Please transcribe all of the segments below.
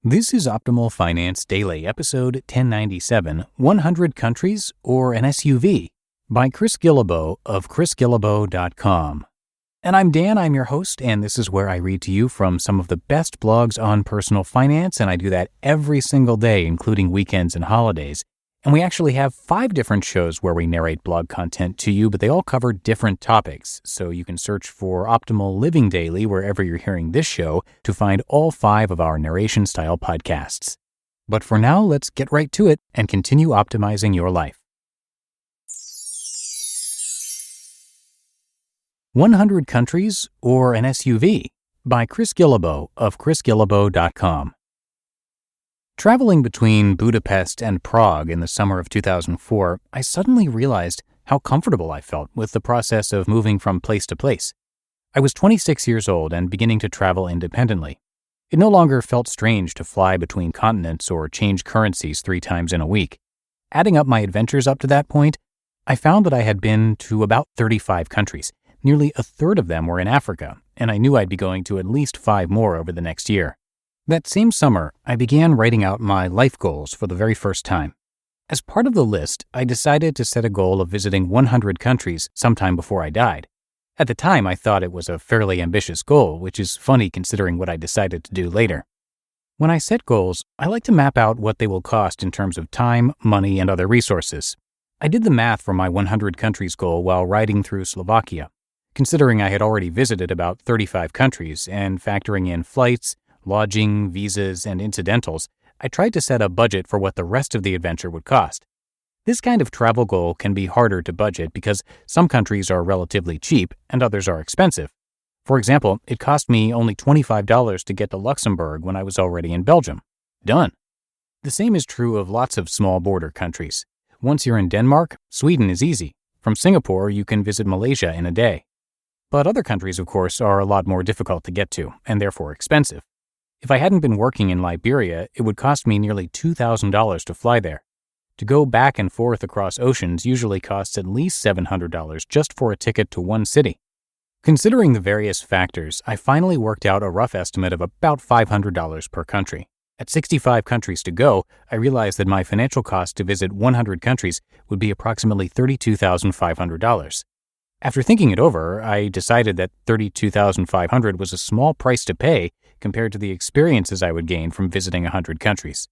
This is Optimal Finance Daily, episode 1097, 100 Countries or an S.U.V, by Chris Guillebeau of chrisguillebeau.com. And I'm Dan, I'm your host, and this is where I read to you from some of the best blogs on personal finance, and I do that every single day, including weekends and holidays. And we actually have 5 different shows where we narrate blog content to you, but they all cover different topics. So you can search for Optimal Living Daily wherever you're hearing this show to find all 5 of our narration-style podcasts. But for now, let's get right to it and continue optimizing your life. 100 Countries or an S.U.V, by Chris Guillebeau of chrisguillebeau.com. Traveling between Budapest and Prague in the summer of 2004, I suddenly realized how comfortable I felt with the process of moving from place to place. I was 26 years old and beginning to travel independently. It no longer felt strange to fly between continents or change currencies 3 times in a week. Adding up my adventures up to that point, I found that I had been to about 35 countries. Nearly a third of them were in Africa, and I knew I'd be going to at least 5 more over the next year. That same summer, I began writing out my life goals for the very first time. As part of the list, I decided to set a goal of visiting 100 countries sometime before I died. At the time, I thought it was a fairly ambitious goal, which is funny considering what I decided to do later. When I set goals, I like to map out what they will cost in terms of time, money, and other resources. I did the math for my 100 countries goal while riding through Slovakia. Considering I had already visited about 35 countries and factoring in flights, lodging, visas, and incidentals, I tried to set a budget for what the rest of the adventure would cost. This kind of travel goal can be harder to budget because some countries are relatively cheap and others are expensive. For example, it cost me only $25 to get to Luxembourg when I was already in Belgium. Done. The same is true of lots of small border countries. Once you're in Denmark, Sweden is easy. From Singapore, you can visit Malaysia in a day. But other countries, of course, are a lot more difficult to get to and therefore expensive. If I hadn't been working in Liberia, it would cost me nearly $2,000 to fly there. To go back and forth across oceans usually costs at least $700 just for a ticket to one city. Considering the various factors, I finally worked out a rough estimate of about $500 per country. At 65 countries to go, I realized that my financial cost to visit 100 countries would be approximately $32,500. After thinking it over, I decided that $32,500 was a small price to pay compared to the experiences I would gain from visiting 100 countries.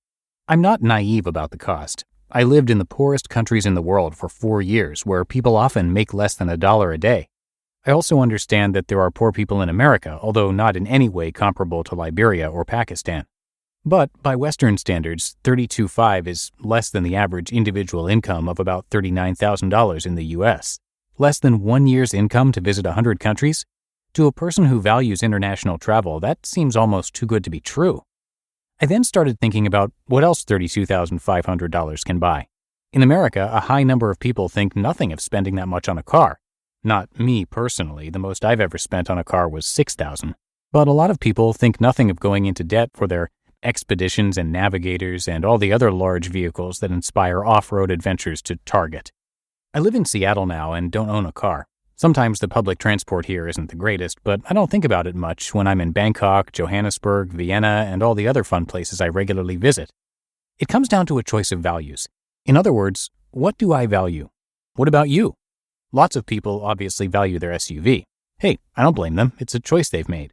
I'm not naive about the cost. I lived in the poorest countries in the world for 4 years, where people often make less than $1 a day. I also understand that there are poor people in America, although not in any way comparable to Liberia or Pakistan. But by Western standards, $32,500 is less than the average individual income of about $39,000 in the U.S. Less than 1 year's income to visit 100 countries? To a person who values international travel, that seems almost too good to be true. I then started thinking about what else $32,500 can buy. In America, a high number of people think nothing of spending that much on a car. Not me personally, the most I've ever spent on a car was $6,000. But a lot of people think nothing of going into debt for their expeditions and navigators and all the other large vehicles that inspire off-road adventures to Target. I live in Seattle now and don't own a car. Sometimes the public transport here isn't the greatest, but I don't think about it much when I'm in Bangkok, Johannesburg, Vienna, and all the other fun places I regularly visit. It comes down to a choice of values. In other words, what do I value? What about you? Lots of people obviously value their S.U.V. Hey, I don't blame them. It's a choice they've made.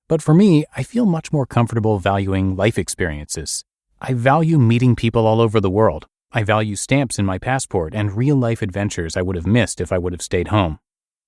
But for me, I feel much more comfortable valuing life experiences. I value meeting people all over the world. I value stamps in my passport and real-life adventures I would have missed if I would have stayed home.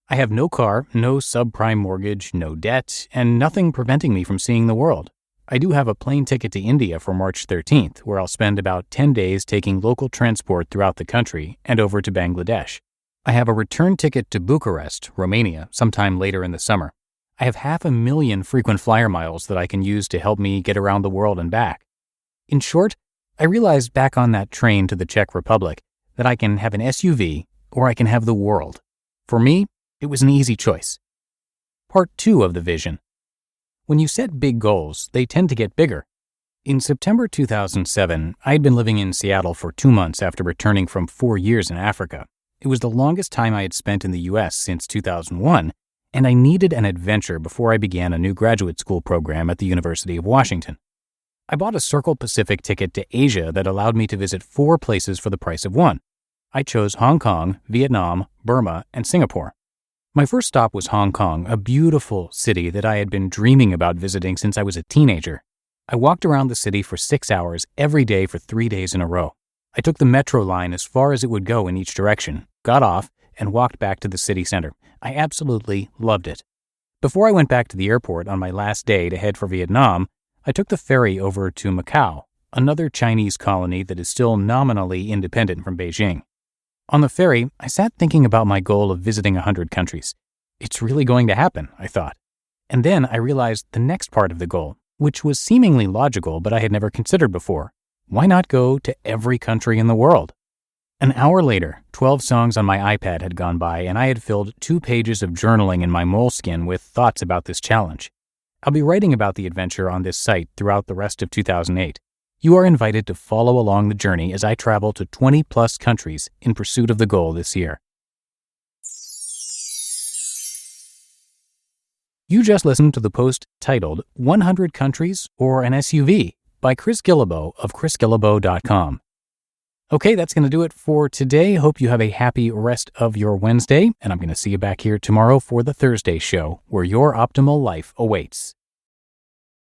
I have no car, no subprime mortgage, no debt, and nothing preventing me from seeing the world. I do have a plane ticket to India for March 13th, where I'll spend about 10 days taking local transport throughout the country and over to Bangladesh. I have a return ticket to Bucharest, Romania, sometime later in the summer. I have 500,000 frequent flyer miles that I can use to help me get around the world and back. In short, I realized back on that train to the Czech Republic that I can have an S.U.V. or I can have the world. For me, it was an easy choice. Part 2 of the vision. When you set big goals, they tend to get bigger. In September 2007, I had been living in Seattle for 2 months after returning from 4 years in Africa. It was the longest time I had spent in the U.S. since 2001, and I needed an adventure before I began a new graduate school program at the University of Washington. I bought a Circle Pacific ticket to Asia that allowed me to visit 4 places for the price of 1. I chose Hong Kong, Vietnam, Burma, and Singapore. My first stop was Hong Kong, a beautiful city that I had been dreaming about visiting since I was a teenager. I walked around the city for 6 hours every day for 3 days in a row. I took the metro line as far as it would go in each direction, got off, and walked back to the city center. I absolutely loved it. Before I went back to the airport on my last day to head for Vietnam, I took the ferry over to Macau, another Chinese colony that is still nominally independent from Beijing. On the ferry, I sat thinking about my goal of visiting 100 countries. It's really going to happen, I thought. And then I realized the next part of the goal, which was seemingly logical but I had never considered before. Why not go to every country in the world? An hour later, 12 songs on my iPad had gone by and I had filled 2 pages of journaling in my moleskin with thoughts about this challenge. I'll be writing about the adventure on this site throughout the rest of 2008. You are invited to follow along the journey as I travel to 20-plus countries in pursuit of the goal this year. You just listened to the post titled 100 Countries or an S.U.V. by Chris Guillebeau of chrisguillebeau.com. Okay, that's going to do it for today. Hope you have a happy rest of your Wednesday, and I'm going to see you back here tomorrow for the Thursday show, where your optimal life awaits.